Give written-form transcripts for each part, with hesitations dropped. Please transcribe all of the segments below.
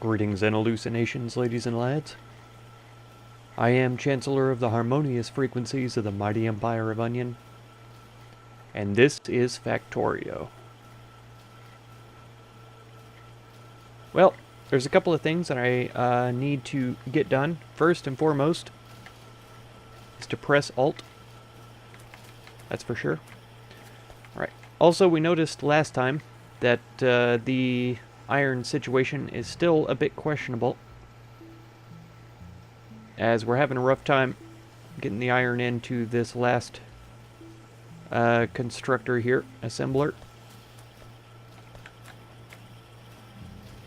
Greetings and hallucinations, ladies and lads. I am Chancellor of the harmonious frequencies of the mighty Empire of Onion, and this is Factorio. Well, there's a couple of things that I need to get done. First and foremost is to press Alt. That's for sure. Alright. Also, we noticed last time that the iron situation is still a bit questionable, as we're having a rough time getting the iron into this last constructor here, assembler.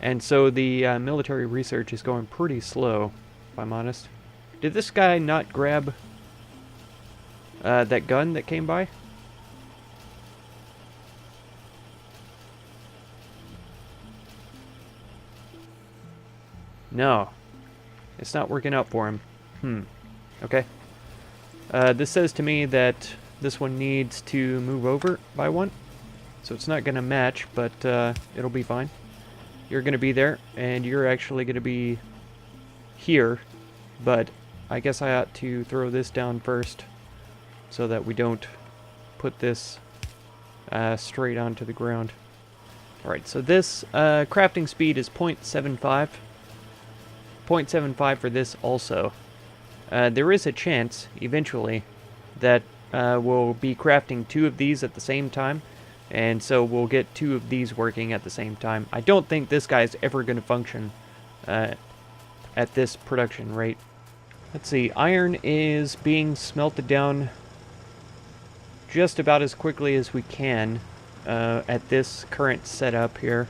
And so the military research is going pretty slow, if I'm honest. Did this guy not grab that gun that came by? No. It's not working out for him. Okay. This says to me that this one needs to move over by one. So it's not going to match, but it'll be fine. You're going to be there, and you're actually going to be here. But I guess I ought to throw this down first, so that we don't put this straight onto the ground. Alright, so this crafting speed is 0.75. 0.75 for this also. There is a chance, eventually, that we'll be crafting two of these at the same time, and so we'll get two of these working at the same time. I don't think this guy's ever going to function at this production rate. Let's see, iron is being smelted down just about as quickly as we can at this current setup here.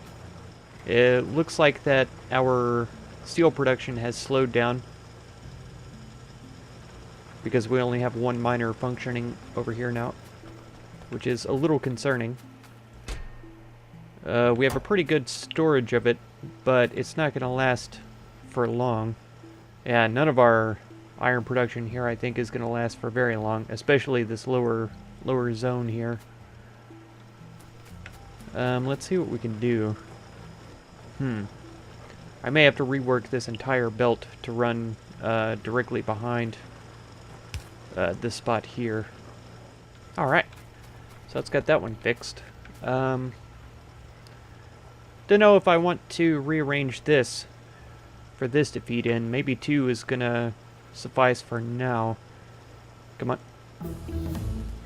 It looks like that our steel production has slowed down because we only have one miner functioning over here now, which is a little concerning. We have a pretty good storage of it, but it's not going to last for long. Yeah, none of our iron production here I think is going to last for very long, especially this lower zone here. Let's see what we can do. I may have to rework this entire belt to run directly behind this spot here. Alright, so let's get that one fixed. Don't know if I want to rearrange this for this to feed in. Maybe 2 is gonna suffice for now. Come on.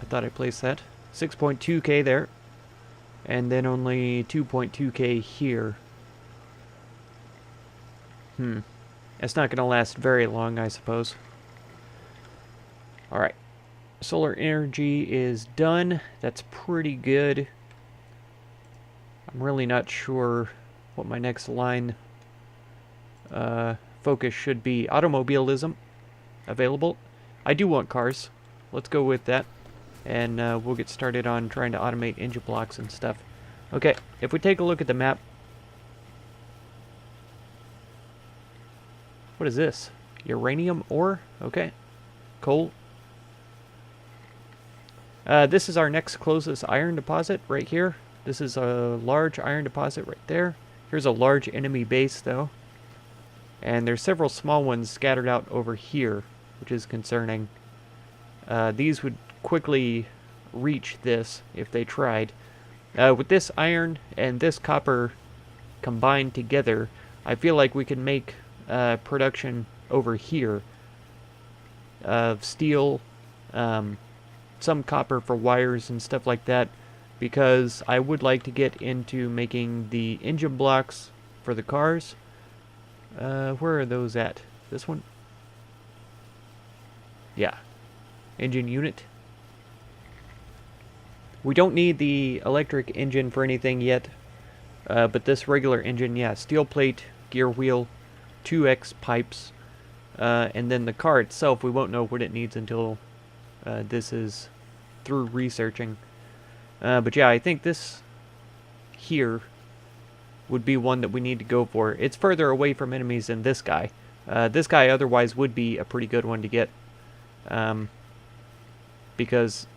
I thought I placed that. 6.2k there. And then only 2.2k here. It's not going to last very long, I suppose. Alright. Solar energy is done. That's pretty good. I'm really not sure what my next line focus should be. Automobilism. Available. I do want cars. Let's go with that. And we'll get started on trying to automate engine blocks and stuff. Okay, if we take a look at the map. What is this? Uranium ore? Okay. Coal. This is our next closest iron deposit right here. This is a large iron deposit right there. Here's a large enemy base though. And there's several small ones scattered out over here, which is concerning. These would quickly reach this if they tried. With this iron and this copper combined together, I feel like we can make production over here of steel, some copper for wires and stuff like that, because I would like to get into making the engine blocks for the cars. Where are those at? This one? Yeah. Engine unit. We don't need the electric engine for anything yet, but this regular engine, yeah, steel plate, gear wheel, 2x pipes, and then the car itself, we won't know what it needs until this is through researching. But yeah, I think this here would be one that we need to go for. It's further away from enemies than this guy. This guy otherwise would be a pretty good one to get. Because,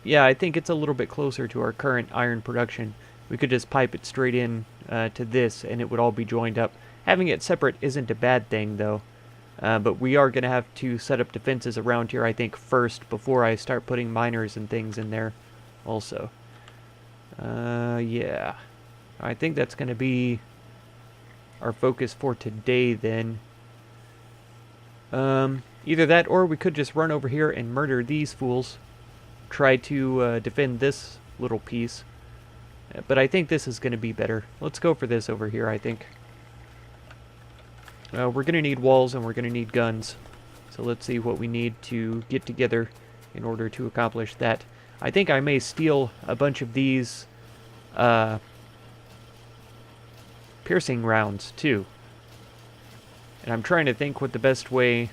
yeah, I think it's a little bit closer to our current iron production. We could just pipe it straight in to this, and it would all be joined up. Having it separate isn't a bad thing, though. But we are going to have to set up defenses around here, I think, first, before I start putting miners and things in there also. Yeah. I think that's going to be our focus for today, then. Either that, or we could just run over here and murder these fools. Try to defend this little piece. But I think this is going to be better. Let's go for this over here, I think. We're going to need walls and we're going to need guns. So let's see what we need to get together in order to accomplish that. I think I may steal a bunch of these piercing rounds, too. And I'm trying to think what the best way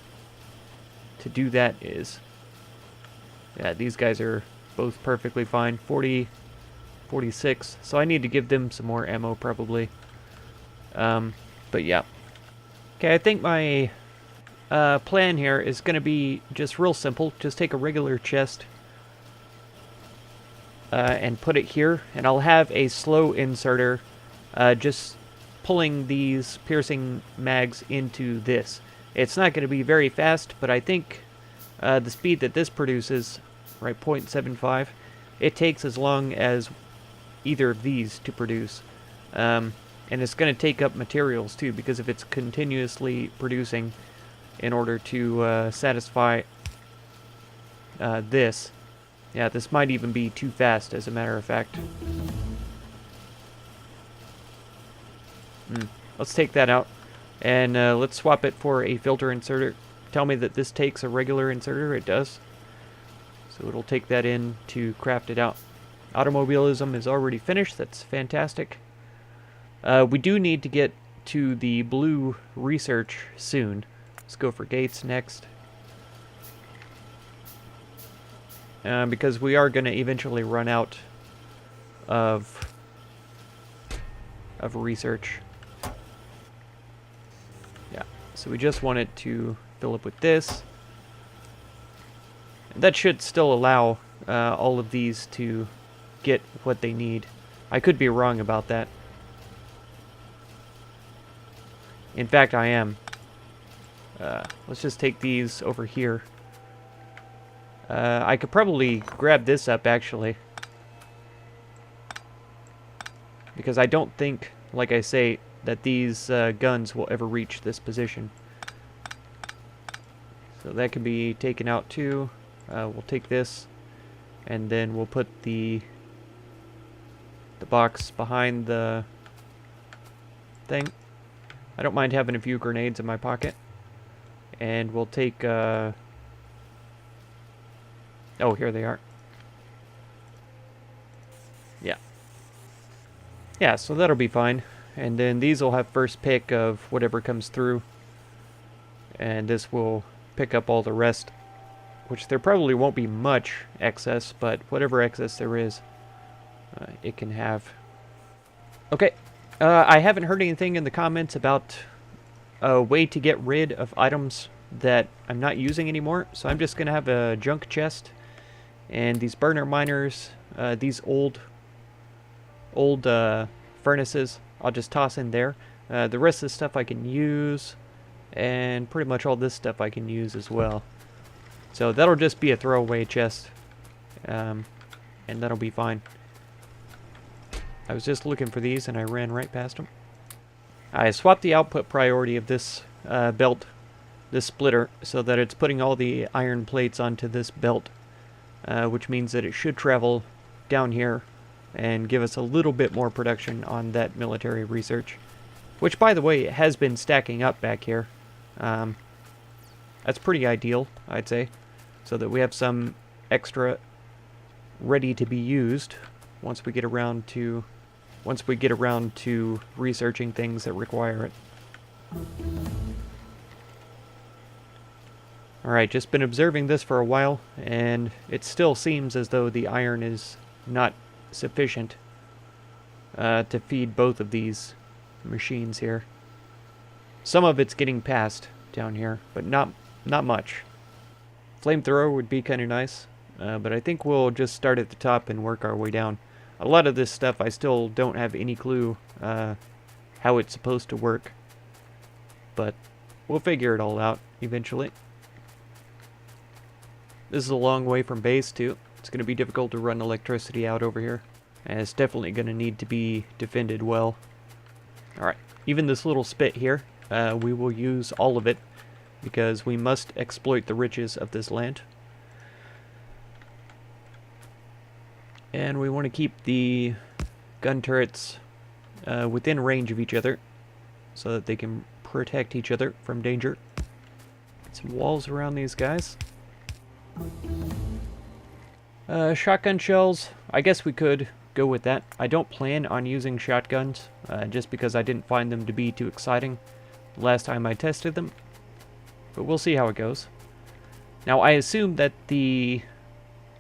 to do that is. Yeah, these guys are both perfectly fine. 40, 46. So I need to give them some more ammo, probably. But yeah. Okay, I think my plan here is going to be just real simple. Just take a regular chest and put it here. And I'll have a slow inserter just pulling these piercing mags into this. It's not going to be very fast, but I think the speed that this produces, right, 0.75, it takes as long as either of these to produce. And it's going to take up materials too, because if it's continuously producing in order to satisfy this, yeah, this might even be too fast, as a matter of fact. Let's take that out, and let's swap it for a filter inserter. Tell me that this takes a regular inserter. It does. So it'll take that in to craft it out. Automobilism is already finished. That's fantastic. We do need to get to the blue research soon. Let's go for gates next. Because we are going to eventually run out of research. Yeah, so we just want it to fill up with this. And that should still allow all of these to get what they need. I could be wrong about that. In fact, I am. Let's just take these over here. I could probably grab this up, actually. Because I don't think, like I say, that these guns will ever reach this position. So that can be taken out too. We'll take this, and then we'll put the box behind the thing. I don't mind having a few grenades in my pocket. And we'll take, oh, here they are. Yeah. Yeah, so that'll be fine. And then these will have first pick of whatever comes through. And this will pick up all the rest. Which there probably won't be much excess, but whatever excess there is, it can have. Okay. I haven't heard anything in the comments about a way to get rid of items that I'm not using anymore. So I'm just going to have a junk chest. And these burner miners, these old furnaces, I'll just toss in there. The rest of the stuff I can use. And pretty much all this stuff I can use as well. So that'll just be a throwaway chest. And that'll be fine. I was just looking for these and I ran right past them. I swapped the output priority of this belt, this splitter, so that it's putting all the iron plates onto this belt, which means that it should travel down here and give us a little bit more production on that military research, which, by the way, has been stacking up back here. That's pretty ideal, I'd say, so that we have some extra ready to be used once we get around to researching things that require it. Alright, just been observing this for a while, and it still seems as though the iron is not sufficient to feed both of these machines here. Some of it's getting past down here, but not much. Flamethrower would be kind of nice, but I think we'll just start at the top and work our way down. A lot of this stuff I still don't have any clue how it's supposed to work. But we'll figure it all out eventually. This is a long way from base too. It's going to be difficult to run electricity out over here. And it's definitely going to need to be defended well. Alright, even this little spit here, we will use all of it because we must exploit the riches of this land. And we want to keep the gun turrets within range of each other so that they can protect each other from danger. Some walls around these guys. Shotgun shells, I guess we could go with that. I don't plan on using shotguns just because I didn't find them to be too exciting the last time I tested them. But we'll see how it goes. Now I assume that the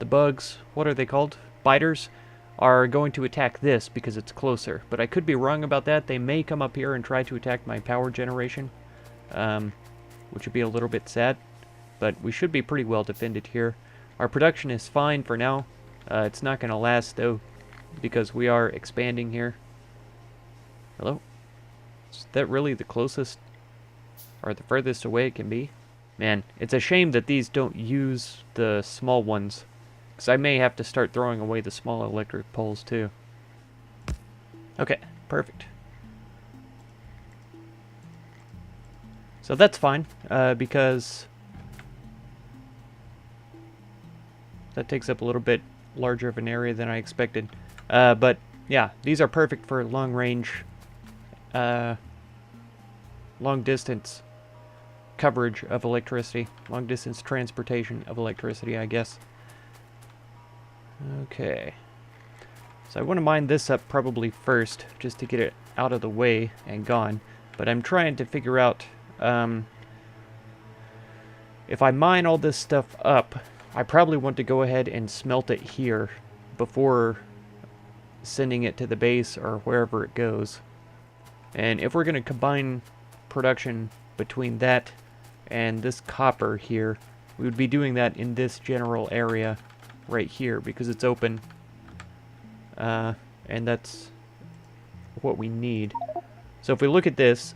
bugs, what are they called? Biters, are going to attack this because it's closer. But I could be wrong about that. They may come up here and try to attack my power generation, which would be a little bit sad. But we should be pretty well defended here. Our production is fine for now. It's not going to last though, because we are expanding here. Hello? Is that really the closest or the furthest away it can be? Man, it's a shame that these don't use the small ones, because I may have to start throwing away the small electric poles too. Okay, perfect. So that's fine, because that takes up a little bit larger of an area than I expected. But yeah, these are perfect for long range, long distance coverage of electricity. Long distance transportation of electricity, I guess. Okay. So I want to mine this up probably first, just to get it out of the way and gone. But I'm trying to figure out, if I mine all this stuff up, I probably want to go ahead and smelt it here before sending it to the base or wherever it goes. And if we're going to combine production between that and this copper here, we would be doing that in this general area right here because it's open. And that's what we need. So if we look at this,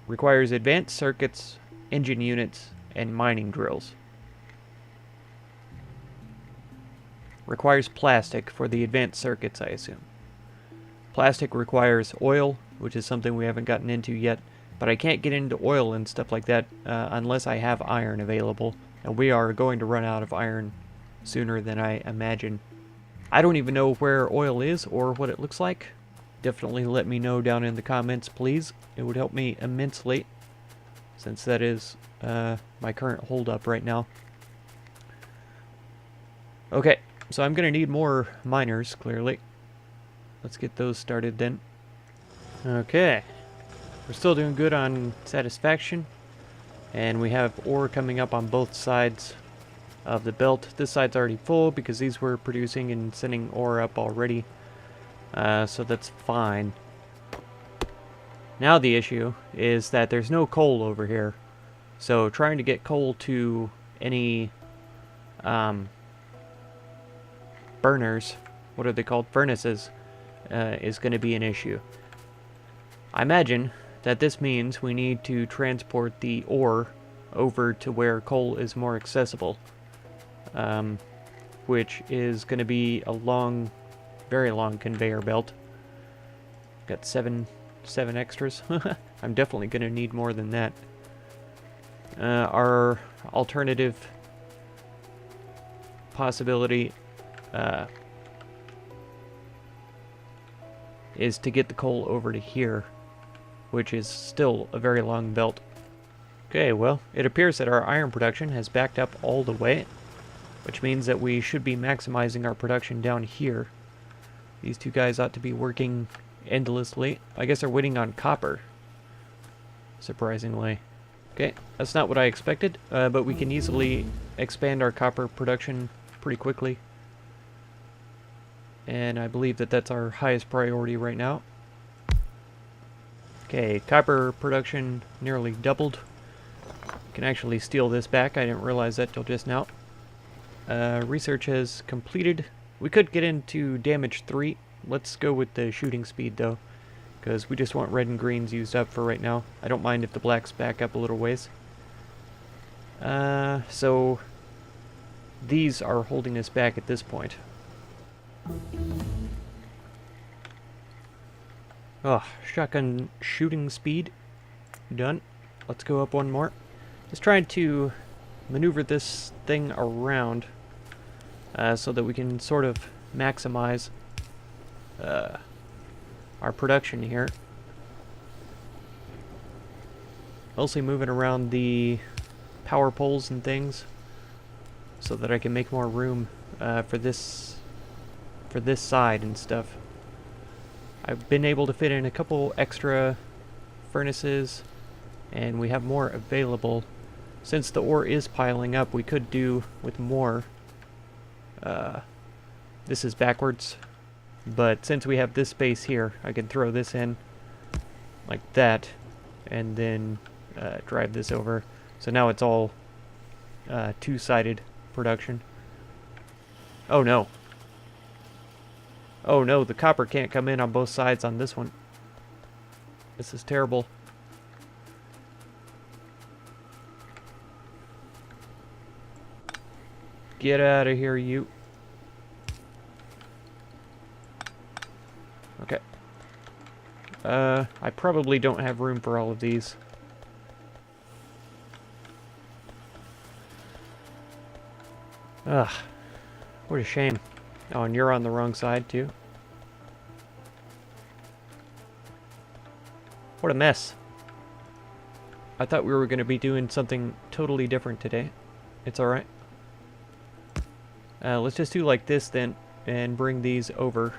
requires advanced circuits, engine units, and mining drills. Requires plastic for the advanced circuits, I assume. Plastic requires oil, which is something we haven't gotten into yet, but I can't get into oil and stuff like that unless I have iron available, and we are going to run out of iron sooner than I imagine. I don't even know where oil is or what it looks like. Definitely let me know down in the comments, please. It would help me immensely, since that is my current holdup right now. Okay, so I'm going to need more miners, clearly. Let's get those started then. Okay, we're still doing good on satisfaction, and we have ore coming up on both sides of the belt. This side's already full because these were producing and sending ore up already, so that's fine. Now the issue is that there's no coal over here, so trying to get coal to any burners, what are they called, furnaces, is going to be an issue. I imagine that this means we need to transport the ore over to where coal is more accessible, which is going to be a long, very long conveyor belt. Got seven extras. I'm definitely going to need more than that. Our alternative possibility is to get the coal over to here, which is still a very long belt. Okay, well, it appears that our iron production has backed up all the way, which means that we should be maximizing our production down here. These two guys ought to be working endlessly. I guess they're waiting on copper, surprisingly. Okay, that's not what I expected, but we can easily expand our copper production pretty quickly. And I believe that that's our highest priority right now. Okay, copper production nearly doubled. Can actually steal this back. I didn't realize that till just now. Research has completed. We could get into damage 3 Let's go with the shooting speed, though, because we just want red and greens used up for right now. I don't mind if the blacks back up a little ways. So these are holding us back at this point. Oh, shotgun shooting speed. Done. Let's go up one more. Just trying to maneuver this thing around so that we can sort of maximize our production here. Mostly moving around the power poles and things so that I can make more room for this side and stuff. I've been able to fit in a couple extra furnaces, and we have more available. Since the ore is piling up, we could do with more. This is backwards, but since we have this space here, I can throw this in like that, and then drive this over. So now it's all two-sided production. Oh no. Oh no, the copper can't come in on both sides on this one. This is terrible. Get out of here, you. Okay. I probably don't have room for all of these. Ugh. What a shame. Oh, and you're on the wrong side, too. What a mess. I thought we were going to be doing something totally different today. It's alright. Let's just do like this then, and bring these over.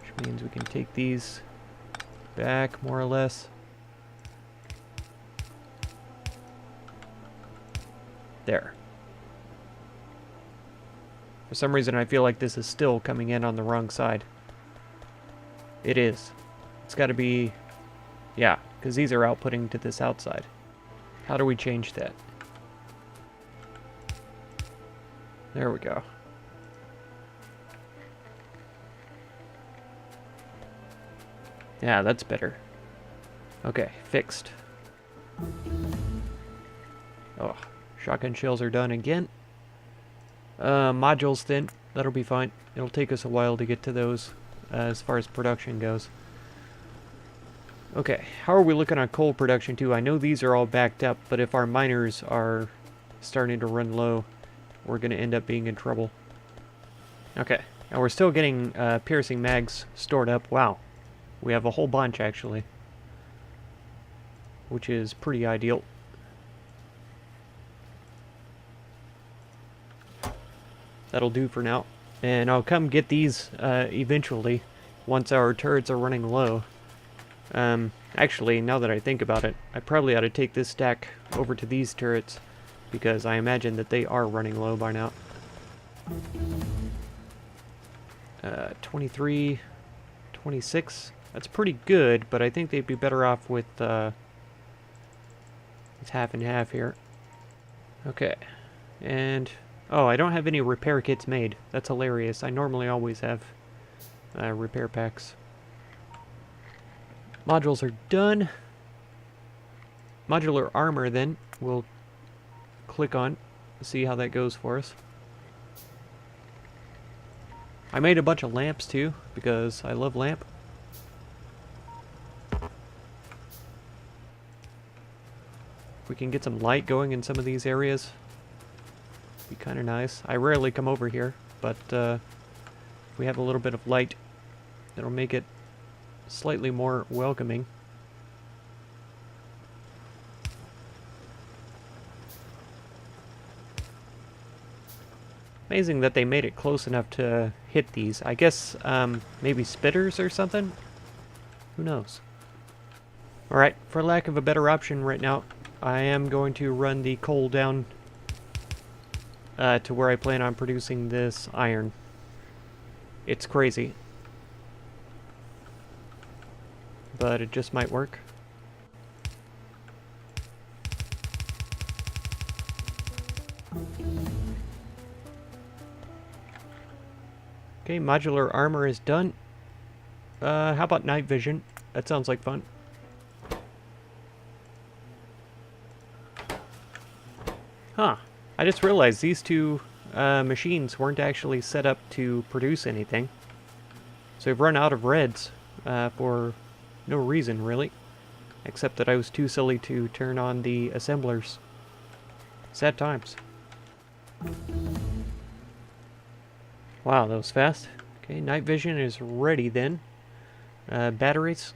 Which means we can take these back, more or less. There. For some reason, I feel like this is still coming in on the wrong side. It is. It's got to be... Yeah, because these are outputting to this outside. How do we change that? There we go. Yeah, that's better. Okay, fixed. Oh, shotgun shells are done again. Modules then, that'll be fine. It'll take us a while to get to those as far as production goes. Okay, how are we looking on coal production too? I know these are all backed up, but if our miners are starting to run low, we're going to end up being in trouble. Okay, now we're still getting piercing mags stored up. Wow, we have a whole bunch actually, which is pretty ideal. That'll do for now. And I'll come get these eventually once our turrets are running low. Actually, now that I think about it, I probably ought to take this stack over to these turrets because I imagine that they are running low by now. 23, 26. That's pretty good, but I think they'd be better off with it's half and half here. Okay. And... Oh, I don't have any repair kits made. That's hilarious. I normally always have repair packs. Modules are done. Modular armor, then, we'll click on, see how that goes for us. I made a bunch of lamps, too, because I love lamp. If we can get some light going in some of these areas, be kind of nice. I rarely come over here, but if we have a little bit of light, it'll make it slightly more welcoming. Amazing that they made it close enough to hit these. I guess maybe spitters or something? Who knows? Alright, for lack of a better option right now, I am going to run the coal down to where I plan on producing this iron. It's crazy, but it just might work. Okay, modular armor is done. How about night vision? That sounds like fun. Huh. I just realized these two machines weren't actually set up to produce anything. So I've run out of reds for no reason, really. Except that I was too silly to turn on the assemblers. Sad times. Wow, that was fast. Okay, night vision is ready then. Batteries?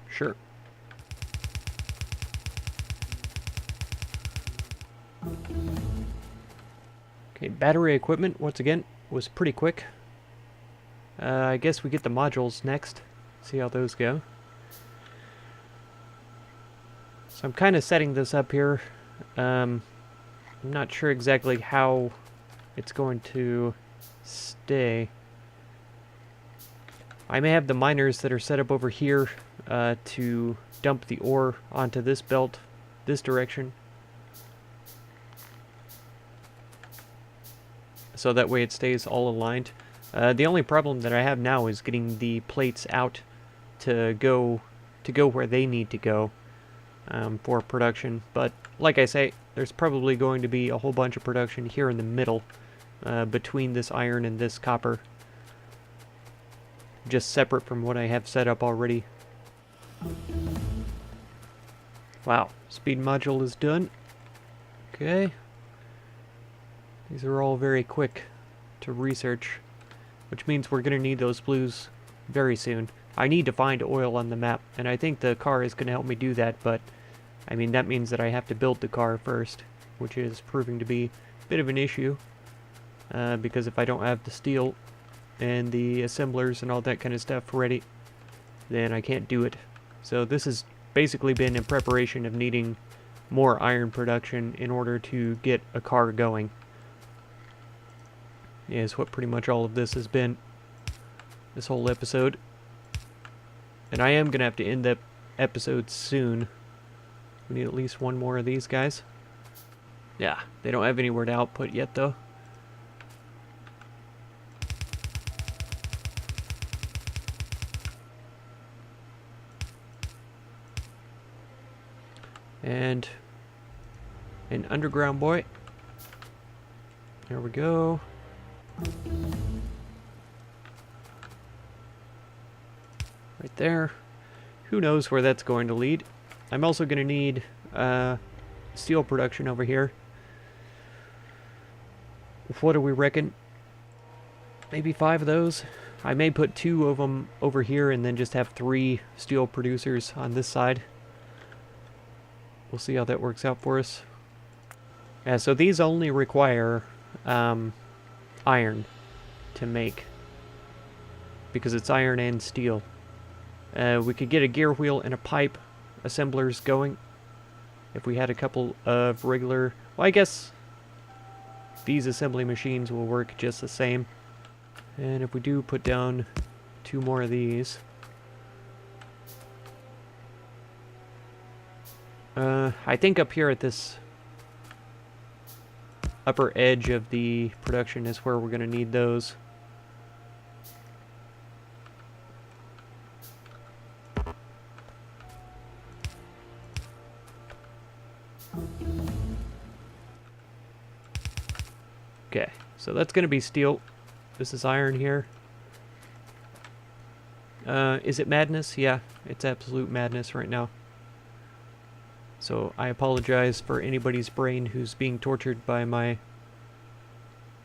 Sure. Okay, battery equipment, once again, was pretty quick. I guess we get the modules next. See how those go. So I'm kind of setting this up here. I'm not sure exactly how it's going to stay. I may have the miners that are set up over here to dump the ore onto this belt, this direction. So that way it stays all aligned. The only problem that I have now is getting the plates out to go where they need to go for production. But like I say, there's probably going to be a whole bunch of production here in the middle between this iron and this copper. Just separate from what I have set up already. Wow, speed module is done. Okay. These are all very quick to research, which means we're going to need those blues very soon. I need to find oil on the map, and I think the car is going to help me do that, but I mean that means that I have to build the car first, which is proving to be a bit of an issue, because if I don't have the steel and the assemblers and all that kind of stuff ready, then I can't do it. So this has basically been in preparation of needing more iron production in order to get a car going. Is what pretty much all of this has been, this whole episode. And I am going to have to end the episode soon. We need at least one more of these guys. Yeah, they don't have anywhere to output yet though. And an underground boy. There we go. Right there. Who knows where that's going to lead. I'm also going to need steel production over here. What do we reckon? Maybe 5 of those. I may put 2 of them over here and then just have 3 steel producers on this side. We'll see how that works out for us. Yeah, so these only require iron to make, because it's iron and steel. We could get a gear wheel and a pipe assemblers going if we had a couple of regular... Well, I guess these assembly machines will work just the same. And if we do put down 2 more of these... I think up here at this upper edge of the production is where we're going to need those. Okay, so that's going to be steel. This is iron here. Is it madness? Yeah, it's absolute madness right now. So I apologize for anybody's brain who's being tortured by my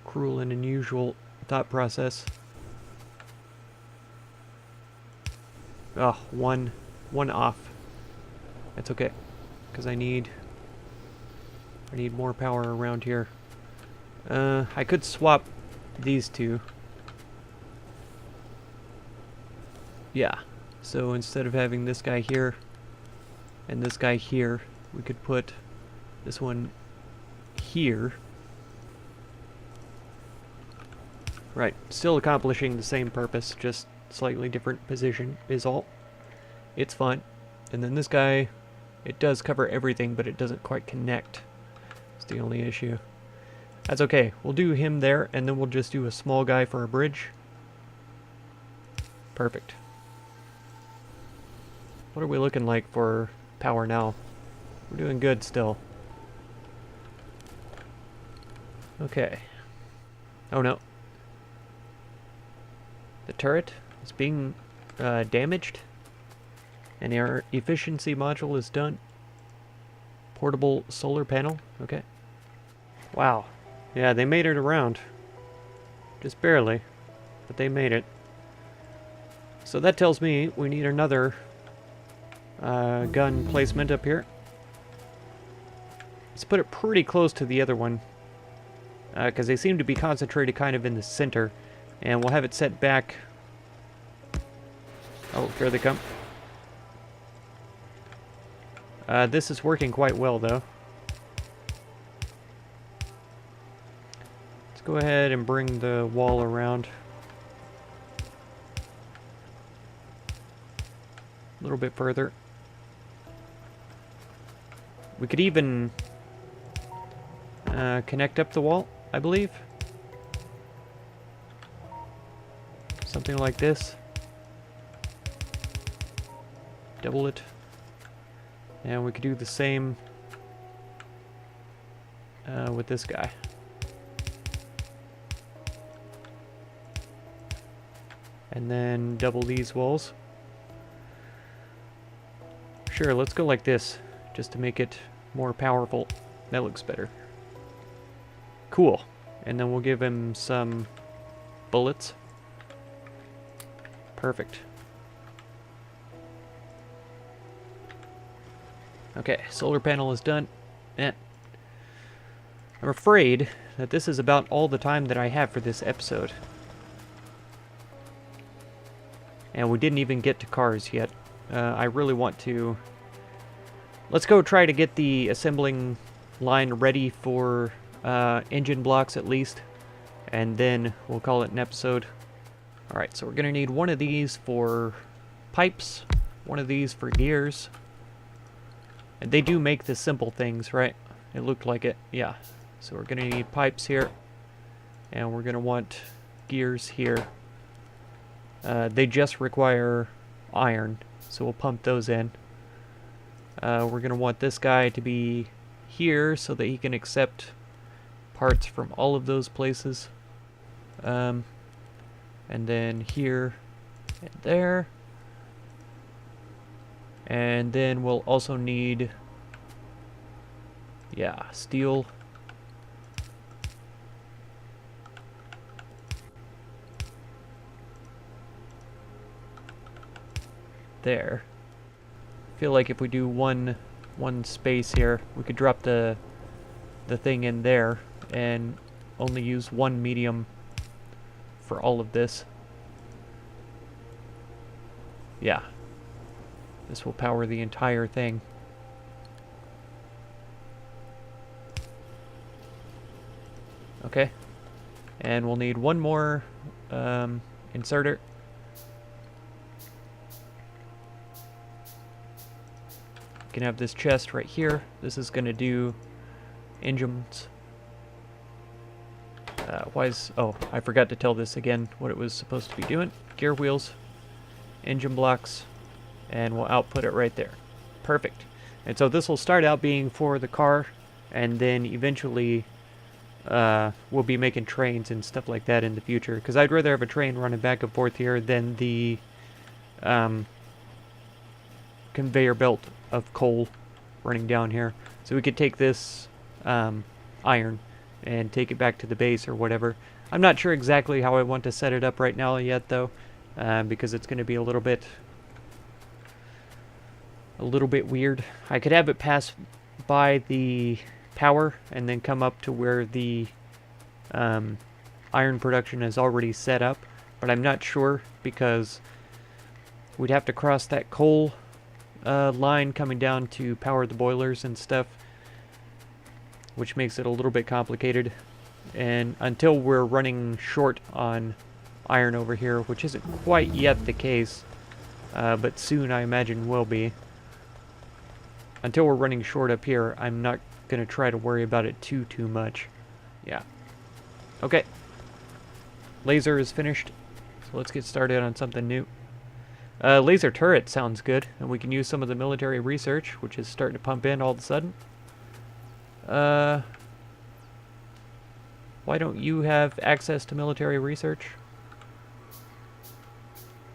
cruel and unusual thought process. Oh, one off. That's okay, because I need more power around here. I could swap these two. Yeah, so instead of having this guy here and this guy here, we could put this one here. Right, still accomplishing the same purpose, just slightly different position is all. It's fine. And then this guy, it does cover everything, but it doesn't quite connect. It's the only issue. That's okay. We'll do him there, and then we'll just do a small guy for a bridge. Perfect. What are we looking like for power now? We're doing good still. Okay. Oh no. The turret is being damaged. And our efficiency module is done. Portable solar panel. Okay. Wow. Yeah, they made it around. Just barely. But they made it. So that tells me we need another gun placement up here. Let's put it pretty close to the other one. Because they seem to be concentrated kind of in the center. And we'll have it set back. Oh, here they come. This is working quite well, though. Let's go ahead and bring the wall around. A little bit further. We could even connect up the wall, I believe. Something like this. Double it. And we could do the same with this guy. And then double these walls. Sure, let's go like this, just to make it more powerful. That looks better. Cool. And then we'll give him some bullets. Perfect. Okay, solar panel is done. I'm afraid that this is about all the time that I have for this episode. And we didn't even get to cars yet. I really want to... Let's go try to get the assembling line ready for engine blocks at least. And then we'll call it an episode. Alright, so we're going to need one of these for pipes. One of these for gears. And they do make the simple things, right? It looked like it, yeah. So we're going to need pipes here. And we're going to want gears here. They just require iron, so we'll pump those in. We're going to want this guy to be here so that he can accept parts from all of those places. And then here and there. And then we'll also need, yeah, steel. There. I feel like if we do one space here, we could drop the thing in there and only use one medium for all of this. Yeah. This will power the entire thing. Okay. And we'll need one more inserter. You can have this chest right here. This is going to do engines. Oh, I forgot to tell this again what it was supposed to be doing. Gear wheels, engine blocks, and we'll output it right there. Perfect. And so this will start out being for the car, and then eventually we'll be making trains and stuff like that in the future. Because I'd rather have a train running back and forth here than the conveyor belt of coal running down here. So we could take this iron and take it back to the base or whatever. I'm not sure exactly how I want to set it up right now yet, though, because it's going to be a little bit weird. I could have it pass by the power and then come up to where the iron production is already set up, but I'm not sure because we'd have to cross that coal line coming down to power the boilers and stuff, which makes it a little bit complicated. And until we're running short on iron over here, which isn't quite yet the case, but soon I imagine will be. Until we're running short up here, I'm not going to try to worry about it too much. Yeah. Okay. Laser is finished, so let's get started on something new. Laser turret sounds good, and we can use some of the military research, which is starting to pump in all of a sudden. Why don't you have access to military research?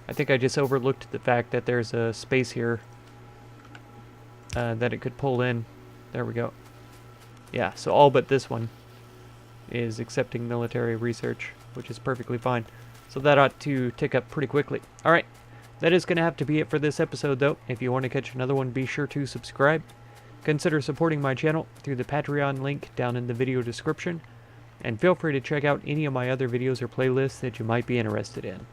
I think I just overlooked the fact that there's a space here that it could pull in. There we go. Yeah, so all but this one is accepting military research, which is perfectly fine. So that ought to tick up pretty quickly. Alright, that is going to have to be it for this episode, though. If you want to catch another one, be sure to subscribe. Consider supporting my channel through the Patreon link down in the video description. And feel free to check out any of my other videos or playlists that you might be interested in.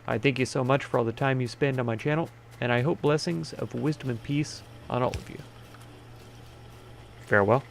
I thank you so much for all the time you spend on my channel, and I hope blessings of wisdom and peace on all of you. Farewell.